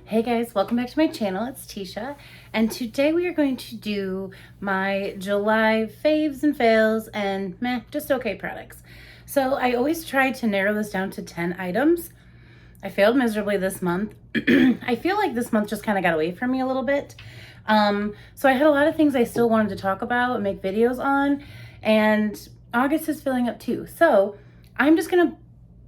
Hey guys, welcome back to my channel. It's Teesha, and today we are going to do my July faves and fails and just okay products. So I always try to narrow this down to 10 items. I failed miserably this month. I feel like this month just kind of got away from me a little bit. So I had a lot of things I still wanted to talk about and make videos on, and August is filling up too. So I'm just gonna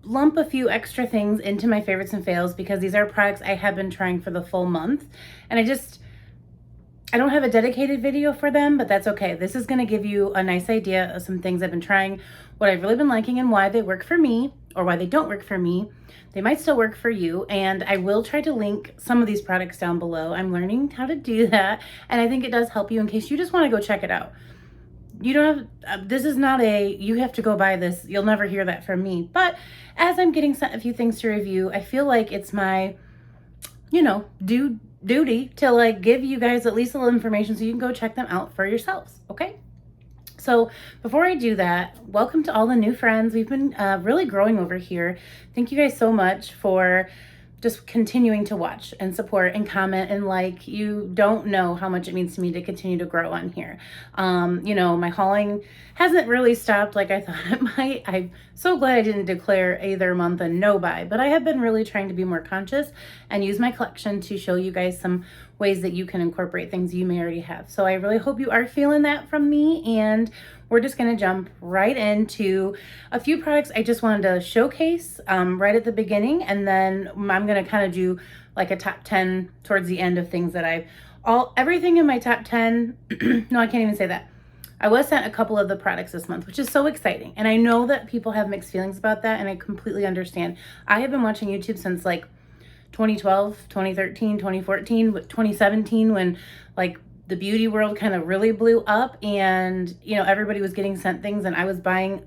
lump a few extra things into my favorites and fails because these are products I have been trying for the full month, and I don't have a dedicated video for them, but that's okay. This is going to give you a nice idea of some things I've been trying, what I've really been liking, and why they work for me or why they don't work for me. They might still work for you, and I will try to link some of these products down below. I'm learning how to do that, and I think it does help you in case you just want to go check it out. You don't have, this is not you have to go buy this. You'll never hear that from me. But as I'm getting sent a few things to review, I feel like it's my, duty to like give you guys at least a little information so you can go check them out for yourselves. Okay. So before I do that, welcome to all the new friends. We've been really growing over here. Thank you guys so much for just continuing to watch and support and comment and like. You don't know how much it means to me to continue to grow on here. My hauling hasn't really stopped like I thought it might. I'm so glad I didn't declare either month a no buy, but I have been really trying to be more conscious and use my collection to show you guys some ways that you can incorporate things you may already have. So I really hope you are feeling that from me, and we're just going to jump right into a few products I just wanted to showcase right at the beginning, and then I'm going to kind of do like a top 10 towards the end of things that everything in my top 10. No, I can't even say that. I was sent a couple of the products this month, which is so exciting. And I know that people have mixed feelings about that, and I completely understand. I have been watching YouTube since like 2012, 2013, 2014, 2017, when like the beauty world kind of really blew up, and everybody was getting sent things and I was buying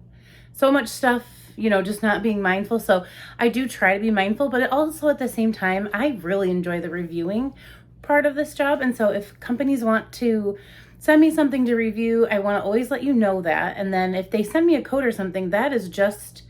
so much stuff, just not being mindful. So I do try to be mindful, but also at the same time, I really enjoy the reviewing part of this job. And so if companies want to send me something to review, I want to always let you know that. And then if they send me a code or something, that is just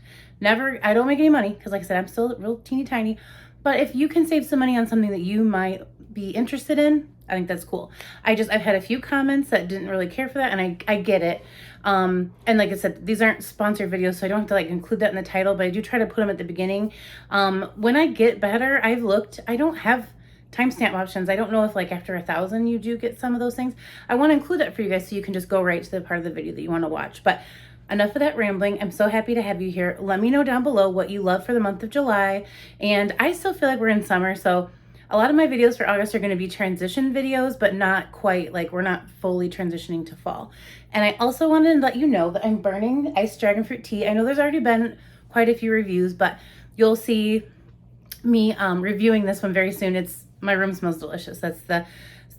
I don't make any money because like I said, I'm still real teeny tiny. But if you can save some money on something that you might be interested in, I think that's cool. I've had a few comments that didn't really care for that, and I get it. And like I said, these aren't sponsored videos, so I don't have to like include that in the title, but I do try to put them at the beginning. When I get better, I don't have timestamp options. I don't know if like after 1,000 you do get some of those things. I want to include that for you guys so you can just go right to the part of the video that you want to watch. But enough of that rambling. I'm so happy to have you here. Let me know down below what you love for the month of July. And I still feel like we're in summer, so a lot of my videos for August are going to be transition videos, but not quite, like we're not fully transitioning to fall. And I also wanted to let you know that I'm burning iced dragonfruit tea. I know there's already been quite a few reviews, but you'll see me reviewing this one very soon. My room smells delicious. That's the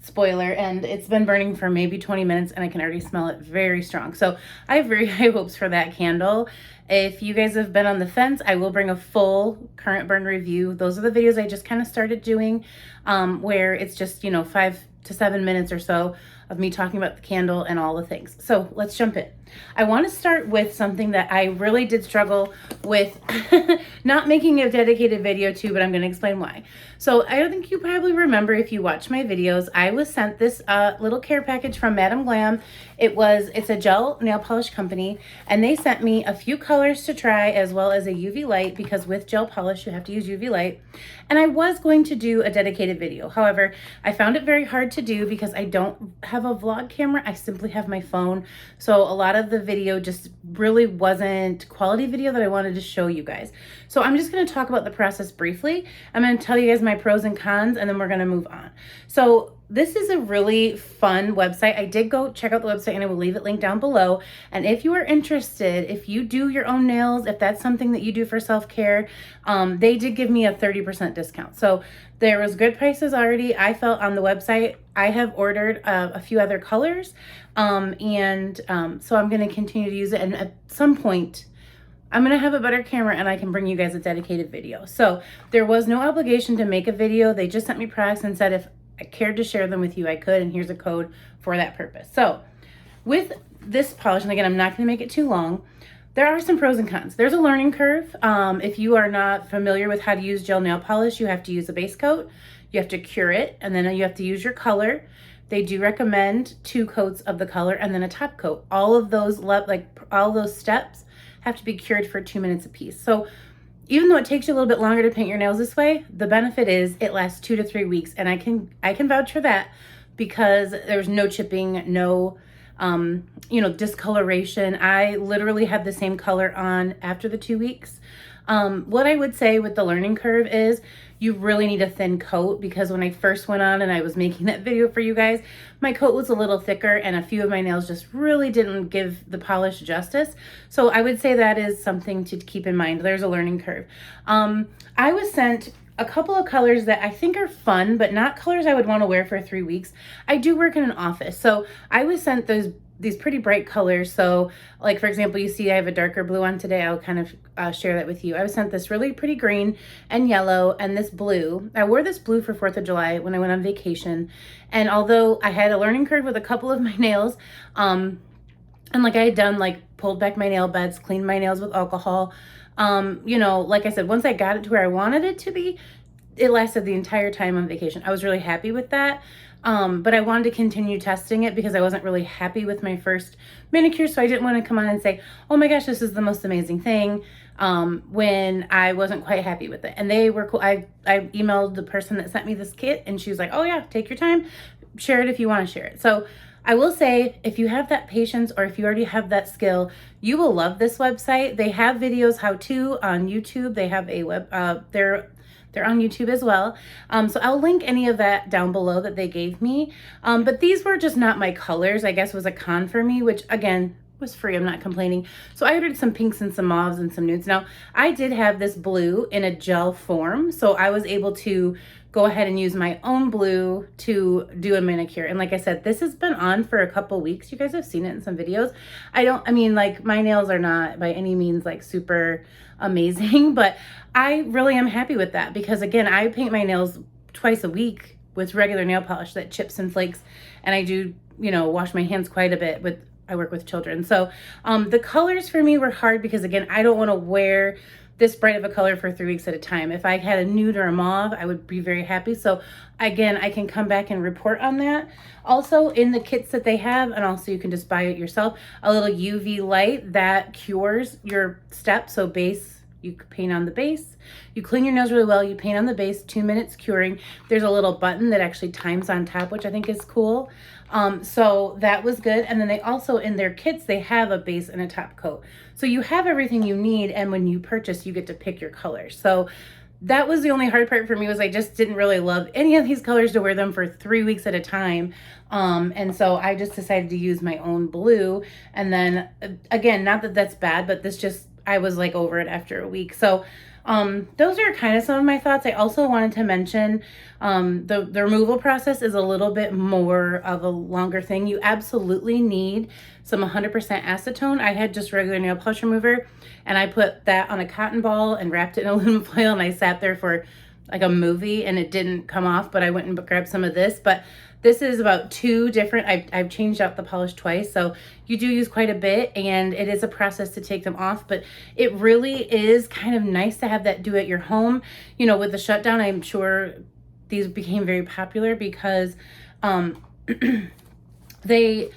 spoiler, and it's been burning for maybe 20 minutes and I can already smell it very strong. So I have very high hopes for that candle. If you guys have been on the fence, I will bring a full current burn review. Those are the videos I just kind of started doing, where it's just 5 to 7 minutes or so of me talking about the candle and all the things. So let's jump in. I want to start with something that I really did struggle with not making a dedicated video to, but I'm going to explain why. So I don't think you probably remember, if you watch my videos, I was sent this little care package from madamglam. It's a gel nail polish company, and they sent me a few colors to try as well as a UV light, because with gel polish you have to use UV light. And I was going to do a dedicated video. However, I found it very hard to do because I don't have a vlog camera. I simply have my phone. So a lot of the video just really wasn't quality video that I wanted to show you guys. So I'm just going to talk about the process briefly. I'm going to tell you guys my pros and cons, and then we're going to move on. So this is a really fun website. I did go check out the website, and I will leave it linked down below. And if you are interested, if you do your own nails, if that's something that you do for self-care, they did give me a 30% discount. So there was good prices already, I felt, on the website. I have ordered a few other colors, so I'm going to continue to use it. And at some point, I'm going to have a better camera and I can bring you guys a dedicated video. So there was no obligation to make a video. They just sent me products and said if I cared to share them with you, I could, and here's a code for that purpose. So with this polish, and again, I'm not going to make it too long, there are some pros and cons. There's a learning curve. If you are not familiar with how to use gel nail polish, you have to use a base coat. You have to cure it, and then you have to use your color. They do recommend 2 coats of the color and then a top coat. All of those all those steps have to be cured for 2 minutes apiece. So even though it takes you a little bit longer to paint your nails this way, the benefit is it lasts 2 to 3 weeks, and I can vouch for that because there's no chipping, no discoloration. I literally had the same color on after the 2 weeks. What I would say with the learning curve is you really need a thin coat, because when I first went on and I was making that video for you guys, my coat was a little thicker and a few of my nails just really didn't give the polish justice. So I would say that is something to keep in mind. There's a learning curve. I was sent a couple of colors that I think are fun, but not colors I would want to wear for 3 weeks. I do work in an office, so I was sent these pretty bright colors. So like, for example, you see I have a darker blue on today. I'll kind of share that with you. I was sent this really pretty green and yellow and this blue. I wore this blue for 4th of July when I went on vacation. And although I had a learning curve with a couple of my nails, and like I had done, like pulled back my nail beds, cleaned my nails with alcohol, like I said, once I got it to where I wanted it to be, it lasted the entire time on vacation. I was really happy with that. But I wanted to continue testing it because I wasn't really happy with my first manicure. So I didn't want to come on and say, oh my gosh, this is the most amazing thing, when I wasn't quite happy with it. And they were cool. I emailed the person that sent me this kit, and she was like, oh yeah, take your time, share it if you want to share it. So I will say, if you have that patience, or if you already have that skill, you will love this website. They have videos how to on YouTube. They have a they're on YouTube as well. So I'll link any of that down below that they gave me. But these were just not my colors, I guess was a con for me, which again, was free. I'm not complaining. So I ordered some pinks and some mauves and some nudes. Now, I did have this blue in a gel form, so I was able to go ahead and use my own blue to do a manicure. And like I said, this has been on for a couple weeks. You guys have seen it in some videos. Like my nails are not by any means like super amazing, but I really am happy with that because again, I paint my nails twice a week with regular nail polish that chips and flakes. And I do, wash my hands quite a bit I work with children. So the colors for me were hard because again, I don't want to wear this bright of a color for 3 weeks at a time. If I had a nude or a mauve, I would be very happy. So again, I can come back and report on that. Also in the kits that they have, and also you can just buy it yourself, a little UV light that cures your steps. So base, you paint on the base, you clean your nails really well, you paint on the base, 2 minutes curing. There's a little button that actually times on top, which I think is cool. So that was good. And then they also, in their kits, they have a base and a top coat. So you have everything you need. And when you purchase, you get to pick your colors. So that was the only hard part for me, was I just didn't really love any of these colors to wear them for 3 weeks at a time. And so I just decided to use my own blue. And then again, not that that's bad, but I was like over it after a week. So those are kind of some of my thoughts. I also wanted to mention the removal process is a little bit more of a longer thing. You absolutely need some 100% acetone. I had just regular nail polish remover, and I put that on a cotton ball and wrapped it in aluminum foil, and I sat there for like a movie and it didn't come off, but I went and grabbed some of this. But this is about 2 different, I've changed out the polish twice, so you do use quite a bit, and it is a process to take them off, but it really is kind of nice to have that do at your home. With the shutdown, I'm sure these became very popular because they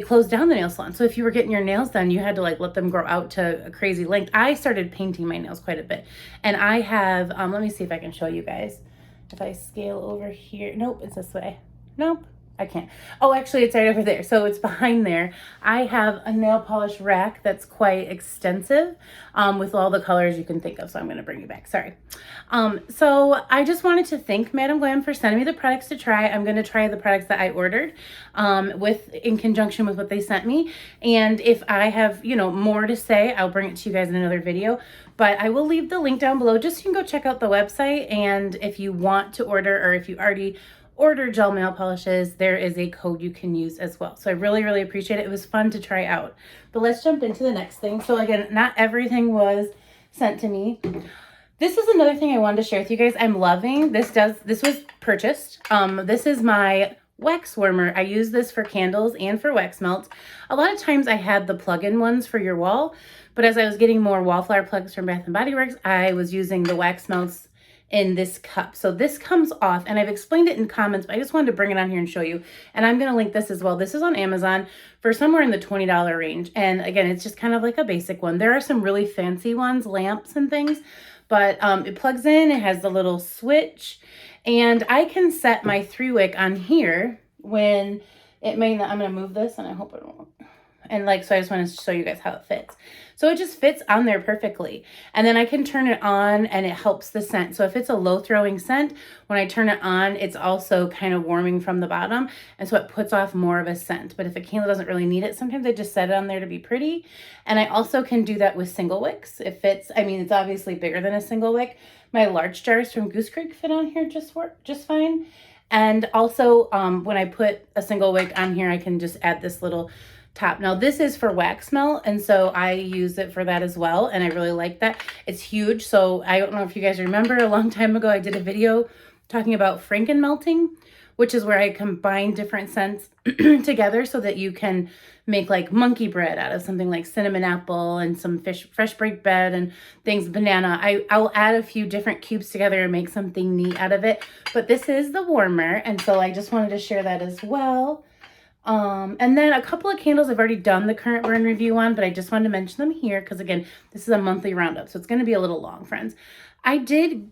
closed down the nail salon. So if you were getting your nails done, you had to like let them grow out to a crazy length. I started painting my nails quite a bit, and I have, let me see if I can show you guys. If I scale over here, nope, it's this way. Nope, I can't. Oh, actually it's right over there. So it's behind there. I have a nail polish rack that's quite extensive with all the colors you can think of. So I'm going to bring you back. Sorry. So I just wanted to thank Madam Glam for sending me the products to try. I'm going to try the products that I ordered in conjunction with what they sent me. And if I have, more to say, I'll bring it to you guys in another video. But I will leave the link down below just so you can go check out the website. And if you want to order, or if you already order gel nail polishes, there is a code you can use as well. So I really, really appreciate it. It was fun to try out. But let's jump into the next thing. So again, not everything was sent to me. This is another thing I wanted to share with you guys. I'm loving this. This was purchased. This is my wax warmer. I use this for candles and for wax melts. A lot of times I had the plug-in ones for your wall, but as I was getting more wallflower plugs from Bath and Body Works, I was using the wax melts in this cup. So this comes off, and I've explained it in comments, but I just wanted to bring it on here and show you. And I'm going to link this as well. This is on Amazon for somewhere in the $20 range. And again, it's just kind of like a basic one. There are some really fancy ones, lamps and things, but it plugs in, it has the little switch, and I can set my 3-wick on here when it may not. I'm going to move this, and I hope it won't. And like, so I just want to show you guys how it fits. So it just fits on there perfectly. And then I can turn it on and it helps the scent. So if it's a low throwing scent, when I turn it on, it's also kind of warming from the bottom. And so it puts off more of a scent. But if a candle doesn't really need it, sometimes I just set it on there to be pretty. And I also can do that with single wicks. It fits, I mean, it's obviously bigger than a single wick. My large jars from Goose Creek fit on here just fine. And also when I put a single wick on here, I can just add this little top. Now this is for wax melt, and so I use it for that as well, and I really like that. It's huge. So I don't know if you guys remember, a long time ago I did a video talking about Franken melting, which is where I combine different scents together so that you can make like monkey bread out of something like cinnamon apple and some fresh baked bread and things, banana. I'll add a few different cubes together and make something neat out of it. But this is the warmer, and so I just wanted to share that as well. And then a couple of candles I've already done the current burn review on, but I just wanted to mention them here because, again, this is a monthly roundup, so it's going to be a little long, friends. I did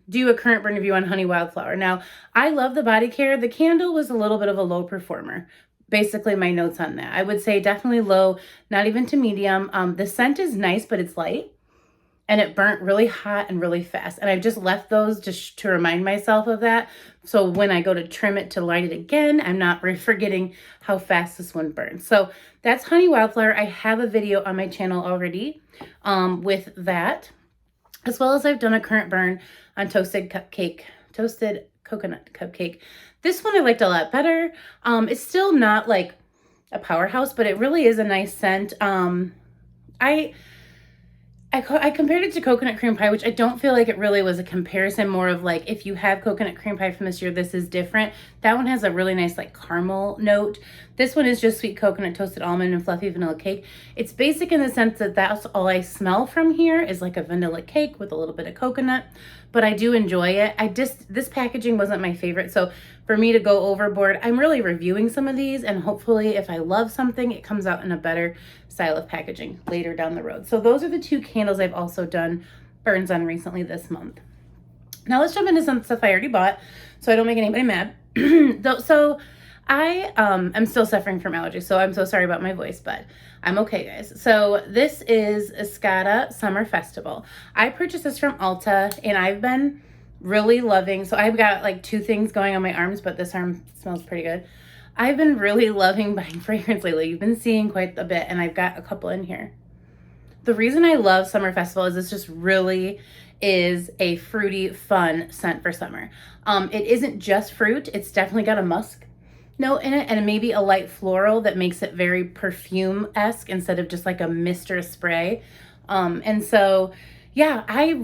do a current burn review on Honey Wildflower. Now, I love the body care. The candle was a little bit of a low performer. Basically, my notes on that. I would say definitely low, not even to medium. The scent is nice, but it's light. And it burnt really hot and really fast. And I've just left those just to remind myself of that. So when I go to trim it to light it again, I'm not forgetting how fast this one burns. So that's Honey Wildflower. I have a video on my channel already with that, as well as I've done a current burn on toasted coconut cupcake. This one I liked a lot better. It's still not like a powerhouse, but it really is a nice scent. I compared it to coconut cream pie, which I don't feel like it really was a comparison, more of like, if you have coconut cream pie from this year, this is different. That one has a really nice like caramel note. This one is just sweet coconut, toasted almond, and fluffy vanilla cake. It's basic in the sense that that's all I smell from here is like a vanilla cake with a little bit of coconut, but I do enjoy it. This packaging wasn't my favorite, so for me to go overboard, I'm really reviewing some of these, and hopefully if I love something, it comes out in a better style of packaging later down the road. So those are the two candles I've also done burns on recently this month. Now let's jump into some stuff I already bought so I don't make anybody mad. So I am still suffering from allergies, so I'm so sorry about my voice, but I'm okay, guys. So this is Escada Summer Festival. I purchased this from Ulta, and I've been really loving, so I've got like 2 things going on my arms, but this arm smells pretty good. I've been really loving buying fragrance lately. You've been seeing quite a bit, and I've got a couple in here. The reason I love Summer Festival is this just really is a fruity, fun scent for summer. It isn't just fruit. It's definitely got a musk note in it, and maybe a light floral that makes it very perfume-esque instead of just like a mist or a spray. And so, yeah, I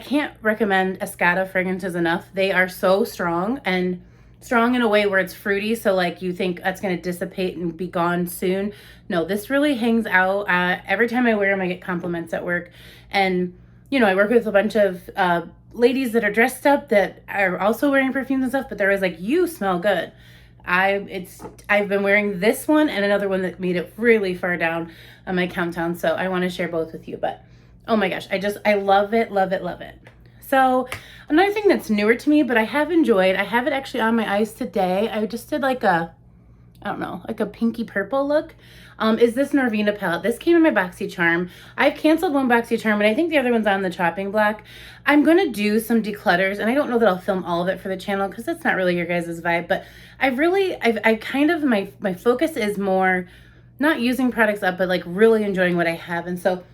can't recommend Escada fragrances enough. They are so strong, and strong in a way where it's fruity, so like you think that's going to dissipate and be gone soon. No, this really hangs out. Every time I wear them, I get compliments at work. And, you know, I work with a bunch of ladies that are dressed up that are also wearing perfumes and stuff, but they're always like, you smell good. I've been wearing this one and another one that made it really far down on my countdown, so I want to share both with you. But oh my gosh, I love it, love it, love it. So another thing that's newer to me, but I have enjoyed, I have it actually on my eyes today. I just did like a, I don't know, like a pinky purple look, is this Norvina palette. This came in my BoxyCharm. I've canceled one BoxyCharm, and I think the other one's on the chopping block. I'm going to do some declutters, and I don't know that I'll film all of it for the channel because that's not really your guys' vibe, but I kind of, my focus is more not using products up, but like really enjoying what I have. And so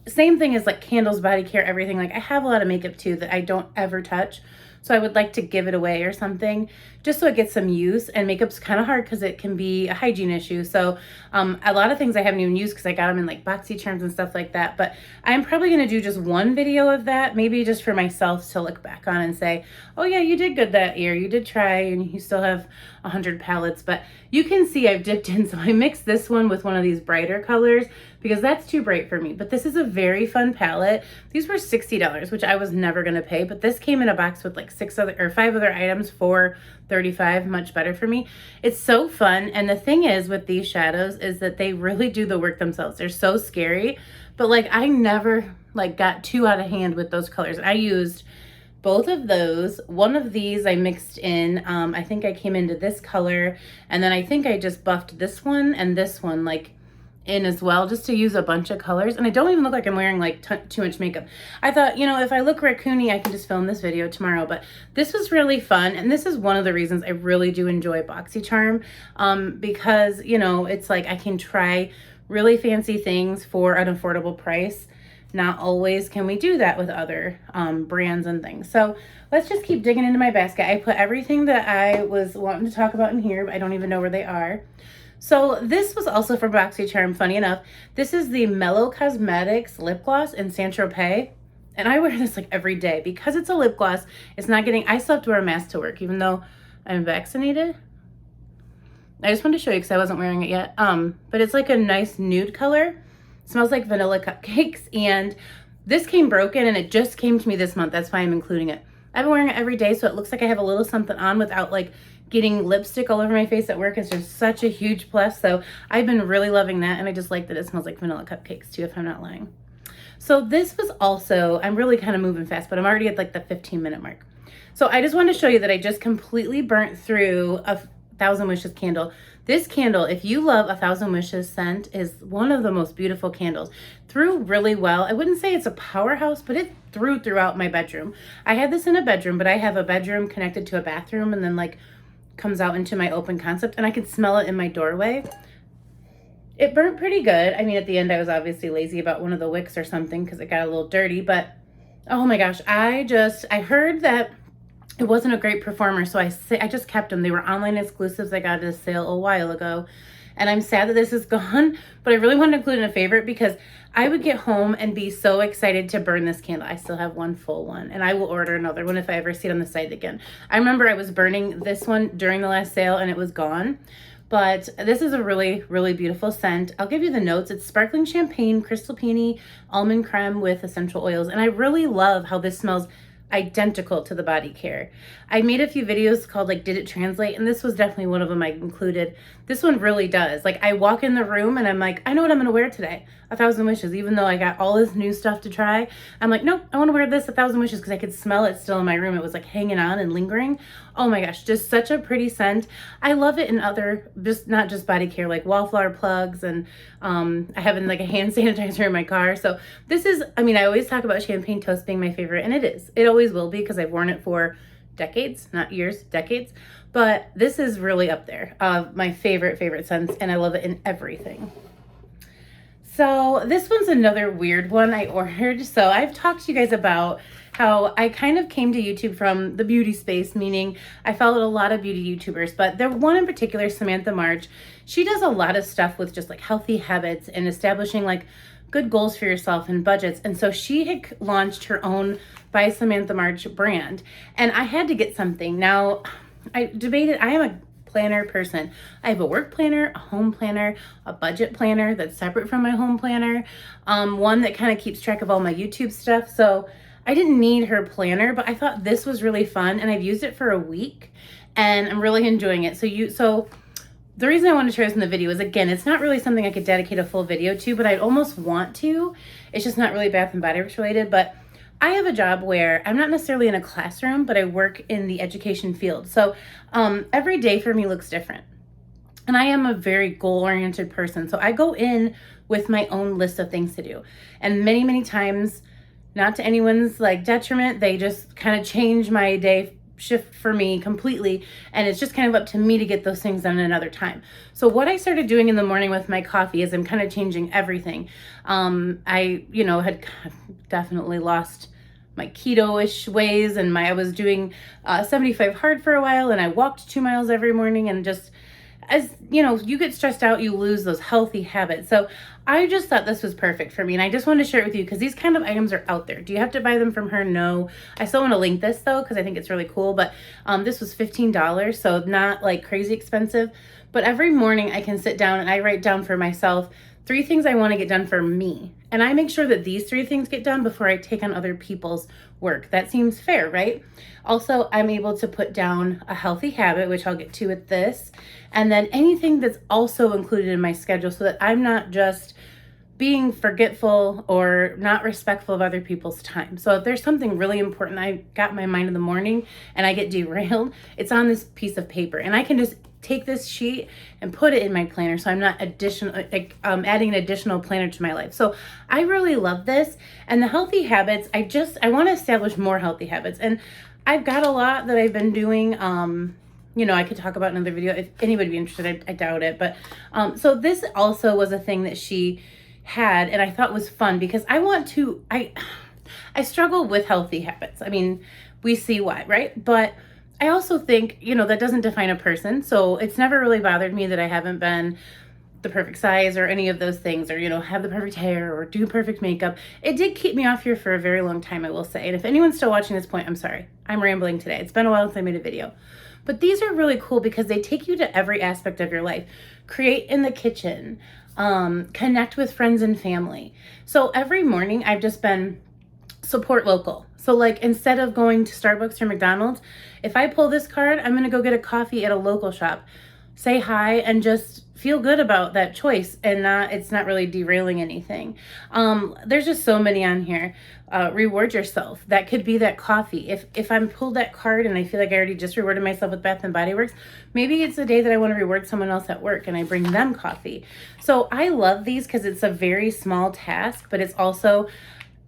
same thing as like candles, body care, everything. Like I have a lot of makeup too that I don't ever touch. So I would like to give it away or something just so it gets some use. And makeup's kind of hard because it can be a hygiene issue. So a lot of things I haven't even used because I got them in like BoxyCharms and stuff like that. But I'm probably going to do just one video of that, maybe just for myself to look back on and say, oh yeah, you did good that year. You did try, and you still have 100 palettes. But you can see I've dipped in. So I mixed this one with one of these brighter colors because that's too bright for me. But this is a very fun palette. These were $60, which I was never gonna pay, but this came in a box with like 5 other items for $35, much better for me. It's so fun, and the thing is with these shadows is that they really do the work themselves. They're so scary, but like I never like got too out of hand with those colors. I used both of those. One of these I mixed in, I think I came into this color, and then I think I just buffed this one and this one like in as well, just to use a bunch of colors. And I don't even look like I'm wearing like too much makeup. I thought, you know, if I look raccoony, I can just film this video tomorrow. But this was really fun, and this is one of the reasons I really do enjoy BoxyCharm, because, you know, it's like I can try really fancy things for an affordable price. Not always can we do that with other brands and things. So let's just keep digging into my basket. I put everything that I was wanting to talk about in here, but I don't even know where they are. So this was also from BoxyCharm, funny enough. This is the Mellow Cosmetics lip gloss in Saint Tropez. And I wear this like every day because it's a lip gloss. It's not getting, I still have to wear a mask to work even though I'm vaccinated. I just wanted to show you because I wasn't wearing it yet. But it's like a nice nude color. Smells like vanilla cupcakes, and this came broken and it just came to me this month. That's why I'm including it. I've been wearing it every day, so it looks like I have a little something on without like getting lipstick all over my face at work. Is just such a huge plus. So I've been really loving that, and I just like that it smells like vanilla cupcakes too, if I'm not lying. So this was also, I'm really kind of moving fast, but I'm already at like the 15-minute mark. So I just wanted to show you that I just completely burnt through a Thousand Wishes candle. This candle, if you love a Thousand Wishes scent, is one of the most beautiful candles. Threw really well. I wouldn't say it's a powerhouse, but it threw throughout my bedroom. I had this in a bedroom, but I have a bedroom connected to a bathroom and then like comes out into my open concept, and I could smell it in my doorway. It burnt pretty good. I mean, at the end, I was obviously lazy about one of the wicks or something because it got a little dirty, but oh my gosh, I heard that it wasn't a great performer, so I just kept them. They were online exclusives. I got at a sale a while ago, and I'm sad that this is gone, but I really wanted to include in a favorite because I would get home and be so excited to burn this candle. I still have one full one, and I will order another one if I ever see it on the site again. I remember I was burning this one during the last sale, and it was gone, but this is a really, really beautiful scent. I'll give you the notes. It's sparkling champagne, crystal peony, almond creme with essential oils, and I really love how this smells identical to the body care. I made a few videos called like did it translate, and this was definitely one of them I included. This one really does. Like I walk in the room and I'm like, I know what I'm gonna wear today. A Thousand Wishes. Even though I got all this new stuff to try, I'm like, nope, I want to wear this A Thousand Wishes because I could smell it still in my room. It was like hanging on and lingering. Oh my gosh, just such a pretty scent. I love it in other, just not just body care, like wallflower plugs, and I have like a hand sanitizer in my car. So this is, I mean, I always talk about champagne toast being my favorite, and it is. It always will be because I've worn it for decades, not years, decades. But this is really up there. My favorite scents, and I love it in everything. So this one's another weird one I ordered. So I've talked to you guys about how I kind of came to YouTube from the beauty space, meaning I followed a lot of beauty YouTubers, but the one in particular, Samantha March, she does a lot of stuff with just like healthy habits and establishing like good goals for yourself and budgets. And so she had launched her own By Samantha March brand, and I had to get something. Now, I debated, I am a planner person. I have a work planner, a home planner, a budget planner that's separate from my home planner, one that kind of keeps track of all my YouTube stuff. So I didn't need her planner, but I thought this was really fun, and I've used it for a week and I'm really enjoying it. So the reason I want to share this in the video is, again, it's not really something I could dedicate a full video to, but I'd almost want to. It's just not really Bath and Body Works related, but I have a job where I'm not necessarily in a classroom, but I work in the education field. So every day for me looks different. And I am a very goal-oriented person. So I go in with my own list of things to do. And many, many times, not to anyone's like detriment, they just kind of change my day shift for me completely, and it's just kind of up to me to get those things done another time. So what I started doing in the morning with my coffee is I'm kind of changing everything. I had definitely lost my keto-ish ways, and I was doing 75 hard for a while, and I walked 2 miles every morning, and just, as you know, you get stressed out, you lose those healthy habits. So I just thought this was perfect for me, and I just wanted to share it with you because these kind of items are out there. Do you have to buy them from her? No. I still want to link this though because I think it's really cool, but this was $15, so not like crazy expensive. But every morning I can sit down and I write down for myself 3 things I want to get done for me. And I make sure that these 3 things get done before I take on other people's work. That seems fair, right? Also, I'm able to put down a healthy habit, which I'll get to with this, and then anything that's also included in my schedule so that I'm not just being forgetful or not respectful of other people's time. So if there's something really important, I got my mind in the morning and I get derailed, it's on this piece of paper and I can just take this sheet and put it in my planner so I'm not adding an additional planner to my life. So I really love this. And the healthy habits, I want to establish more healthy habits. And I've got a lot that I've been doing. I could talk about another video if anybody would be interested. I doubt it. But so this also was a thing that she had and I thought was fun because I struggle with healthy habits. I mean, we see why, right? But I also think, that doesn't define a person. So it's never really bothered me that I haven't been the perfect size or any of those things or, have the perfect hair or do perfect makeup. It did keep me off here for a very long time, I will say. And if anyone's still watching this point, I'm sorry. I'm rambling today. It's been a while since I made a video. But these are really cool because they take you to every aspect of your life. Create in the kitchen, connect with friends and family. So every morning I've just been support local. So like instead of going to Starbucks or McDonald's, if I pull this card, I'm going to go get a coffee at a local shop, say hi and just feel good about that choice and it's not really derailing anything. There's just so many on here. Reward yourself. That could be that coffee. If I'm pulled that card and I feel like I already just rewarded myself with Bath and Body Works, maybe it's the day that I want to reward someone else at work and I bring them coffee. So I love these because it's a very small task, but it's also,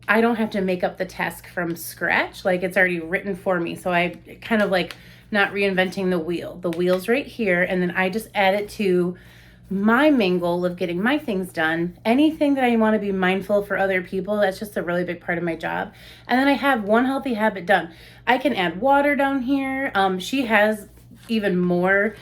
I don't have to make up the task from scratch. Like it's already written for me. So I kind of like not reinventing the wheel. The wheel's right here. And then I just add it to my main goal of getting my things done. Anything that I want to be mindful for other people, that's just a really big part of my job. And then I have one healthy habit done. I can add water down here. She has even more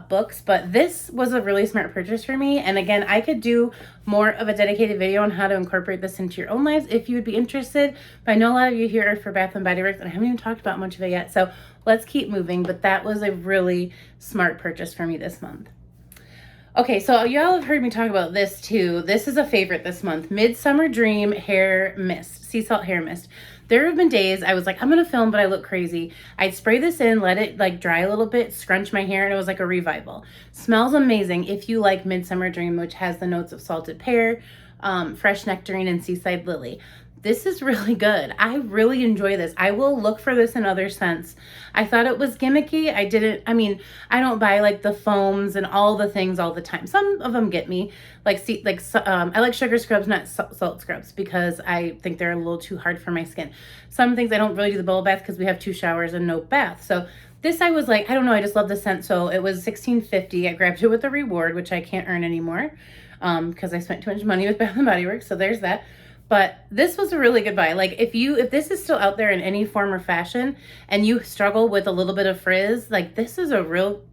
books, but this was a really smart purchase for me. And again, I could do more of a dedicated video on how to incorporate this into your own lives if you would be interested. But I know a lot of you here are for Bath and Body Works and I haven't even talked about much of it yet. So let's keep moving. But that was a really smart purchase for me this month. Okay, so y'all have heard me talk about this too. This is a favorite this month. Midsummer Dream Hair Mist, Sea Salt Hair Mist. There have been days I was like, I'm going to film, but I look crazy. I'd spray this in, let it like dry a little bit, scrunch my hair, and it was like a revival. Smells amazing if you like Midsummer Dream, which has the notes of salted pear, fresh nectarine, and seaside lily. This is really good. I really enjoy this. I will look for this in other scents. I thought it was gimmicky. I don't buy like the foams and all the things all the time. Some of them get me. I like sugar scrubs, not salt scrubs, because I think they're a little too hard for my skin. Some things I don't really do the bubble bath because we have 2 showers and no bath. So this I was like, I don't know, I just love the scent. So it was $16.50. I grabbed it with a reward, which I can't earn anymore because I spent too much money with Bath and Body Works. So there's that. But this was a really good buy. Like if this is still out there in any form or fashion and you struggle with a little bit of frizz, like this is a real,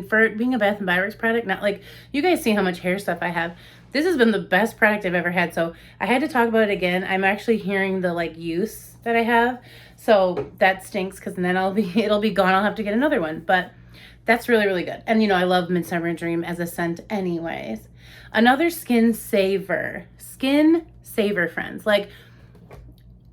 for being a Bath and Body Works product, not like, you guys see how much hair stuff I have. This has been the best product I've ever had. So I had to talk about it again. I'm actually hearing the use that I have. So that stinks because then it'll be gone. I'll have to get another one. But that's really, really good. And I love Midsummer Dream as a scent anyways. Another Skin Saver, friends. Like,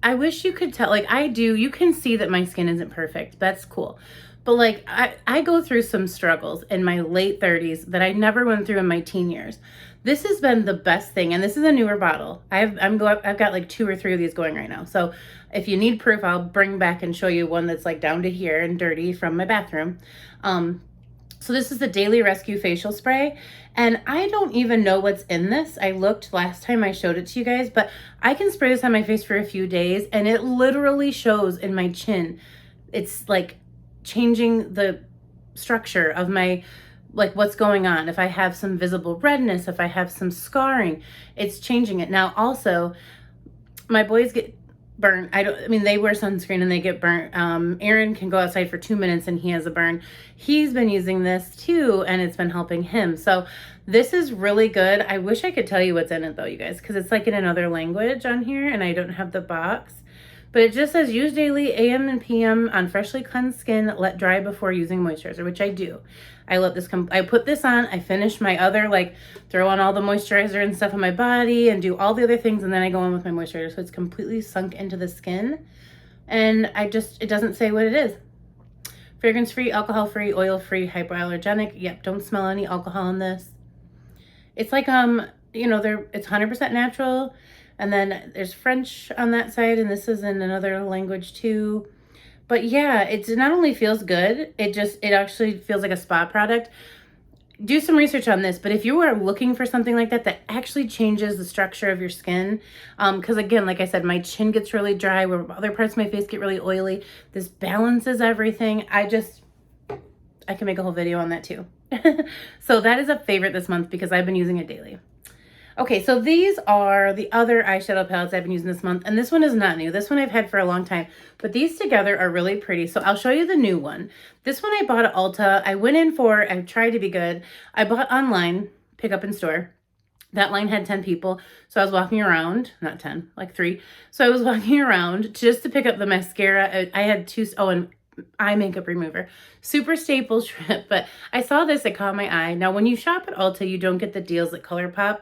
I wish you could tell, like I do, you can see that my skin isn't perfect. That's cool. But like, I go through some struggles in my late 30s that I never went through in my teen years. This has been the best thing. And this is a newer bottle. I've got like 2 or 3 of these going right now. So if you need proof, I'll bring back and show you one that's like down to here and dirty from my bathroom. So this is the Daily Rescue Facial Spray. And I don't even know what's in this. I looked last time I showed it to you guys, but I can spray this on my face for a few days and it literally shows in my chin. It's like changing the structure of my, like what's going on. If I have some visible redness, if I have some scarring, it's changing it. Now also, my boys get burnt. They wear sunscreen and they get burnt. Aaron can go outside for 2 minutes and he has a burn. He's been using this too and it's been helping him. So this is really good. I wish I could tell you what's in it though, you guys, because it's like in another language on here and I don't have the box. But it just says use daily AM and PM on freshly cleansed skin, let dry before using moisturizer, which I do. I let this come, I put this on, I finish my other, like throw on all the moisturizer and stuff on my body and do all the other things, and then I go in with my moisturizer. So it's completely sunk into the skin. And it doesn't say what it is. Fragrance-free, alcohol-free, oil-free, hypoallergenic. Yep, don't smell any alcohol in this. It's like, you know, it's 100% natural. And then there's French on that side, and this is in another language too. But yeah, it not only feels good, it actually feels like a spa product. Do some research on this, but if you are looking for something like that actually changes the structure of your skin, because again, like I said, my chin gets really dry, where other parts of my face get really oily. This balances everything. I can make a whole video on that too. So that is a favorite this month because I've been using it daily. Okay, so these are the other eyeshadow palettes I've been using this month, and this one is not new. This one I've had for a long time, but these together are really pretty. So I'll show you the new one. This one I bought at Ulta. I tried to be good. I bought online, pick up in store. That line had 10 people, so I was walking around, not 10, like 3. So I was walking around just to pick up the mascara. I had and eye makeup remover, super staple strip, but I saw this, it caught my eye. Now, when you shop at Ulta, you don't get the deals that ColourPop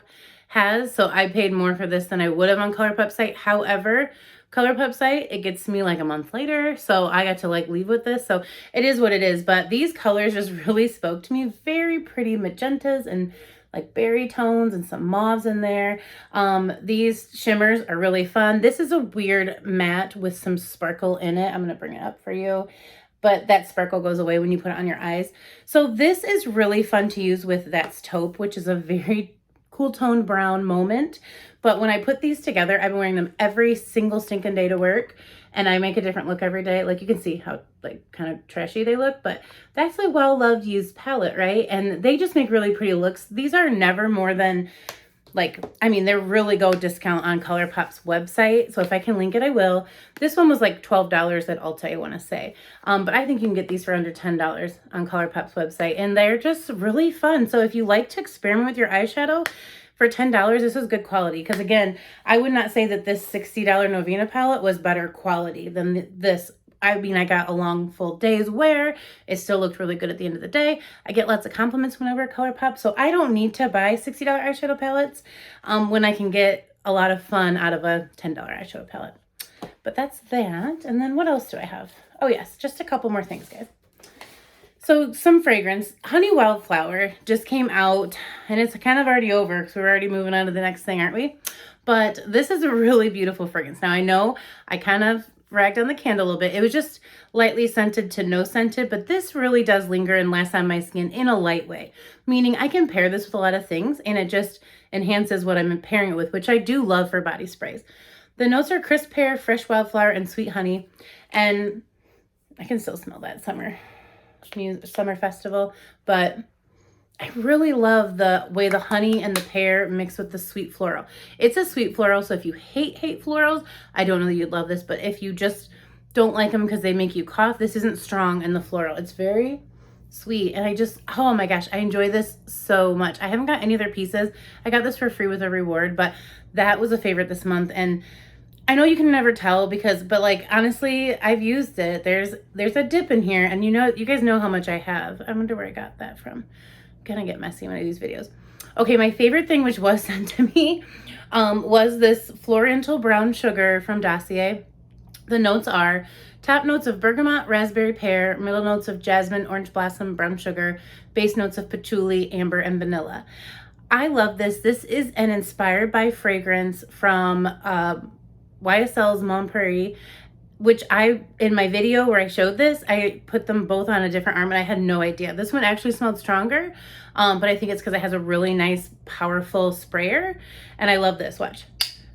has, so I paid more for this than I would have on ColourPop site. However, ColourPop site, it gets me like a month later, so I got to like leave with this, so it is what it is. But these colors just really spoke to me. Very pretty magentas and like berry tones and some mauves in there. These shimmers are really fun. This is a weird matte with some sparkle in it. I'm gonna bring it up for you, but that sparkle goes away when you put it on your eyes. So this is really fun to use with That's Taupe, which is a very cool toned brown moment. But when I put these together, I've been wearing them every single stinking day to work, and I make a different look every day. Like you can see how like kind of trashy they look, but that's a well-loved used palette, right? And they just make really pretty looks. These are never more than like, I mean, they're really go discount on ColourPop's website. So if I can link it, I will. This one was like $12 at Ulta, I want to say. But I think you can get these for under $10 on ColourPop's website. And they're just really fun. So if you like to experiment with your eyeshadow, for $10, this is good quality. Because again, I would not say that this $60 Norvina palette was better quality than this. I mean, I got a long full day's wear. It still looked really good at the end of the day. I get lots of compliments when I wear ColourPop, so I don't need to buy $60 eyeshadow palettes when I can get a lot of fun out of a $10 eyeshadow palette. But that's that. And then what else do I have? Oh yes, just a couple more things, guys. So some fragrance. Honey Wildflower just came out, and it's kind of already over because we're already moving on to the next thing, aren't we? But this is a really beautiful fragrance. Now I know I kind of ragged on the candle a little bit. It was just lightly scented to no scented, but this really does linger and last on my skin in a light way, meaning I can pair this with a lot of things and it just enhances what I'm pairing it with, which I do love for body sprays. The notes are crisp pear, fresh wildflower, and sweet honey, and I can still smell that summer festival, but I really love the way the honey and the pear mix with the sweet floral. It's a sweet floral, so if you hate florals, I don't know that you'd love this, but if you just don't like them because they make you cough, this isn't strong in the floral. It's very sweet, and oh my gosh, I enjoy this so much. I haven't got any other pieces. I got this for free with a reward, but that was a favorite this month, and I know you can never tell but like, honestly, I've used it. There's a dip in here, and you guys know how much I have. I wonder where I got that from. Gonna get messy when I do these videos. Okay, my favorite thing, which was sent to me, was this Florental Brown Sugar from Dossier. The notes are top notes of bergamot, raspberry pear, middle notes of jasmine, orange blossom, brown sugar, base notes of patchouli, amber, and vanilla. I love this. This is an inspired by fragrance from YSL's Mon Prairie, which in my video where I showed this, I put them both on a different arm and I had no idea. This one actually smelled stronger, but I think it's because it has a really nice, powerful sprayer, and I love this. Watch.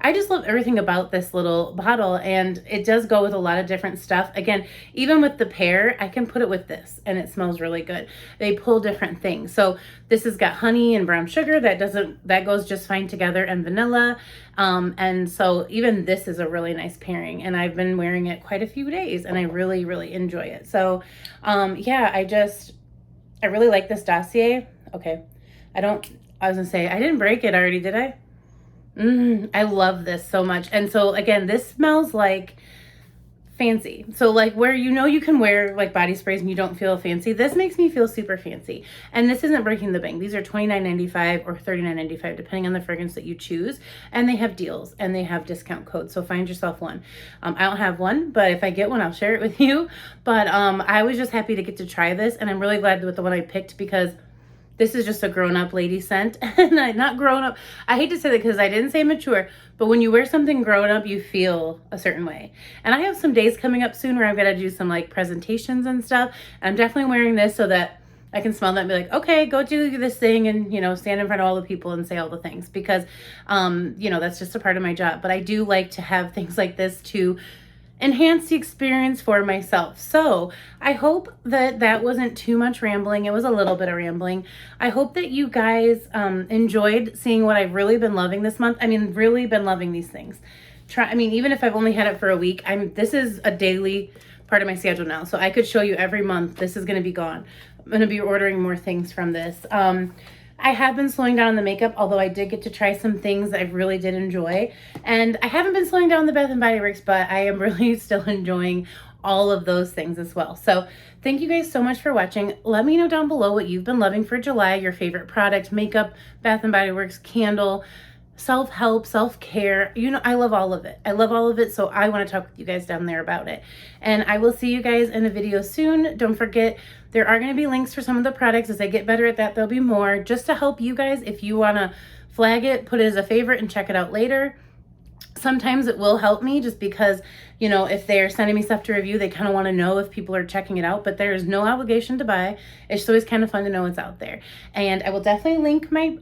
I just love everything about this little bottle, and it does go with a lot of different stuff. Again, even with the pear, I can put it with this and it smells really good. They pull different things. So this has got honey and brown sugar that goes just fine together, and vanilla. And so even this is a really nice pairing, and I've been wearing it quite a few days and I really, really enjoy it. So, yeah, I really like this Dossier. Okay. I was gonna say, I didn't break it already, did I? I love this so much. And so again, this smells like fancy. So like where you can wear like body sprays and you don't feel fancy, this makes me feel super fancy. And this isn't breaking the bank. These are $29.95 or $39.95 depending on the fragrance that you choose. And they have deals and they have discount codes. So find yourself one. I don't have one, but if I get one, I'll share it with you. But I was just happy to get to try this, and I'm really glad with the one I picked because this is just a grown-up lady scent. And not grown-up. I hate to say that because I didn't say mature, but when you wear something grown-up, you feel a certain way. And I have some days coming up soon where I've got to do some like presentations and stuff. And I'm definitely wearing this so that I can smell that and be like, okay, go do this thing and, stand in front of all the people and say all the things because, that's just a part of my job. But I do like to have things like this to enhance the experience for myself. So I hope that wasn't too much rambling. It was a little bit of rambling. I hope that you guys enjoyed seeing what I've really been loving this month. I mean, really been loving these things. Even if I've only had it for a week, this is a daily part of my schedule now. So I could show you every month. This is going to be gone. I'm going to be ordering more things from this. I have been slowing down on the makeup, although I did get to try some things that I really did enjoy. And I haven't been slowing down the Bath & Body Works, but I am really still enjoying all of those things as well. So thank you guys so much for watching. Let me know down below what you've been loving for July, your favorite product, makeup, Bath & Body Works, candle, self-help, self-care. I love all of it. I love all of it, so I want to talk with you guys down there about it. And I will see you guys in a video soon. Don't forget, there are going to be links for some of the products. As I get better at that, there'll be more just to help you guys. If you want to flag it, put it as a favorite and check it out later. Sometimes it will help me just because, if they're sending me stuff to review, they kind of want to know if people are checking it out, but there is no obligation to buy. It's always kind of fun to know what's out there. And I will definitely link my,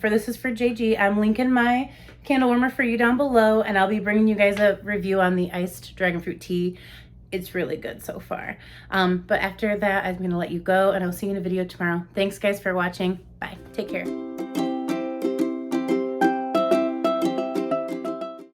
this is for JG, I'm linking my candle warmer for you down below, and I'll be bringing you guys a review on the iced dragonfruit tea. It's really good so far. But after that, I'm going to let you go, and I'll see you in a video tomorrow. Thanks guys for watching. Bye. Take care.